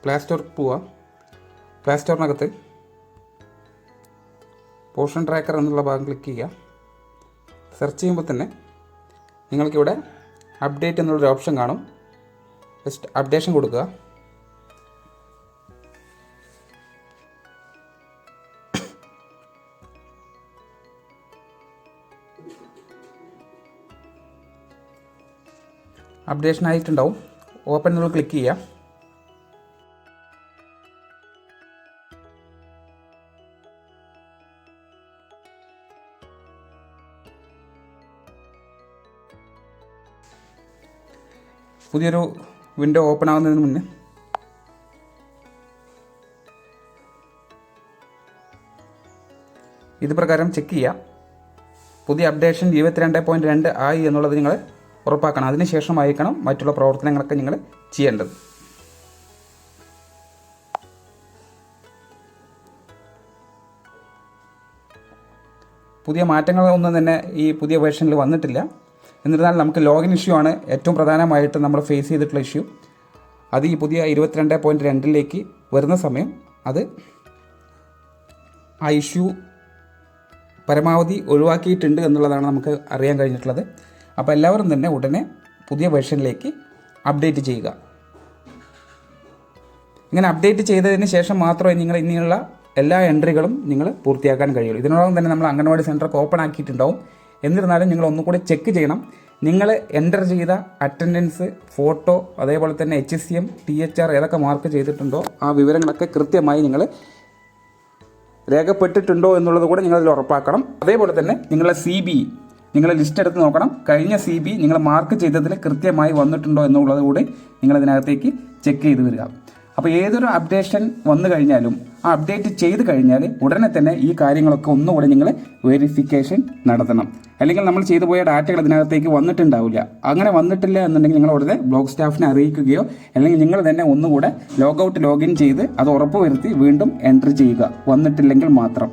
Play സ്റ്റോറിൽ പോവുക. Play സ്റ്റോറിനകത്ത് portion tracker എന്നുള്ള ഭാഗം ക്ലിക്ക് ചെയ്യുക. സെർച്ച് ചെയ്യുമ്പോൾ തന്നെ നിങ്ങൾക്കിവിടെ അപ്ഡേറ്റ് എന്നുള്ളൊരു ഓപ്ഷൻ കാണും. ജസ്റ്റ് അപ്ഡേഷൻ കൊടുക്കുക. അപ്ഡേഷൻ ആയിട്ടുണ്ടാവും. ഓപ്പൺ എന്നുള്ള ക്ലിക്ക് ചെയ്യുക. പുതിയൊരു വിൻഡോ ഓപ്പൺ ആകുന്നതിന് മുന്നേ ഇത് പ്രകാരം ചെക്ക് ചെയ്യുക. പുതിയ അപ്ഡേഷൻ 22.2 ആയി എന്നുള്ളത് നിങ്ങൾ ഉറപ്പാക്കണം. അതിനുശേഷമായിരിക്കണം മറ്റുള്ള പ്രവർത്തനങ്ങളൊക്കെ നിങ്ങൾ ചെയ്യേണ്ടത്. പുതിയ മാറ്റങ്ങളൊന്നും തന്നെ ഈ പുതിയ വേർഷനിൽ വന്നിട്ടില്ല. എന്നിരുന്നാൽ നമുക്ക് ലോഗിൻ ഇഷ്യൂ ആണ് ഏറ്റവും പ്രധാനമായിട്ട് നമ്മൾ ഫേസ് ചെയ്തിട്ടുള്ള ഇഷ്യൂ. അത് ഈ പുതിയ 22.2 വരുന്ന സമയം അത് ആ ഇഷ്യൂ പരമാവധി ഒഴിവാക്കിയിട്ടുണ്ട് എന്നുള്ളതാണ് നമുക്ക് അറിയാൻ കഴിഞ്ഞിട്ടുള്ളത്. അപ്പോൾ എല്ലാവരും തന്നെ ഉടനെ പുതിയ വേർഷനിലേക്ക് അപ്ഡേറ്റ് ചെയ്യുക. ഇങ്ങനെ അപ്ഡേറ്റ് ചെയ്തതിന് ശേഷം മാത്രമേ നിങ്ങൾ ഇനിയുള്ള എല്ലാ എൻട്രികളും നിങ്ങൾ പൂർത്തിയാക്കാൻ കഴിയുള്ളൂ. ഇതിനോടൊപ്പം തന്നെ നമ്മൾ അംഗൻവാടി സെൻറ്ററൊക്കെ ഓപ്പൺ ആക്കിയിട്ടുണ്ടാവും. എന്നിരുന്നാലും നിങ്ങൾ ഒന്നുകൂടി ചെക്ക് ചെയ്യണം. നിങ്ങൾ എൻ്റർ ചെയ്ത അറ്റൻഡൻസ്, ഫോട്ടോ, അതേപോലെ തന്നെ HCM, THR ഏതൊക്കെ മാർക്ക് ചെയ്തിട്ടുണ്ടോ ആ വിവരങ്ങളൊക്കെ കൃത്യമായി നിങ്ങൾ രേഖപ്പെട്ടിട്ടുണ്ടോ എന്നുള്ളത് കൂടെ നിങ്ങളതിൽ ഉറപ്പാക്കണം. അതേപോലെ തന്നെ നിങ്ങളുടെ CBE നിങ്ങൾ ലിസ്റ്റ് എടുത്ത് നോക്കണം. കഴിഞ്ഞ CBE നിങ്ങൾ മാർക്ക് ചെയ്തതിൽ കൃത്യമായി വന്നിട്ടുണ്ടോ എന്നുള്ളത് കൂടി നിങ്ങളതിനകത്തേക്ക് ചെക്ക് ചെയ്ത് വരിക. അപ്പോൾ ഏതൊരു അപ്ഡേഷൻ വന്നു കഴിഞ്ഞാലും ആ അപ്ഡേറ്റ് ചെയ്ത് കഴിഞ്ഞാൽ ഉടനെ തന്നെ ഈ കാര്യങ്ങളൊക്കെ ഒന്നുകൂടെ നിങ്ങൾ വെരിഫിക്കേഷൻ നടത്തണം. അല്ലെങ്കിൽ നമ്മൾ ചെയ്തു പോയ ഡാറ്റകൾ ഇതിനകത്തേക്ക് വന്നിട്ടുണ്ടാവില്ല. അങ്ങനെ വന്നിട്ടില്ല എന്നുണ്ടെങ്കിൽ നിങ്ങൾ ഉടനെ ബ്ലോക്ക് സ്റ്റാഫിനെ അറിയിക്കുകയോ അല്ലെങ്കിൽ നിങ്ങൾ തന്നെ ഒന്നുകൂടെ ലോഗൗട്ട് ലോഗിൻ ചെയ്ത് അത് ഉറപ്പുവരുത്തി വീണ്ടും എൻട്രി ചെയ്യുക, വന്നിട്ടില്ലെങ്കിൽ മാത്രം.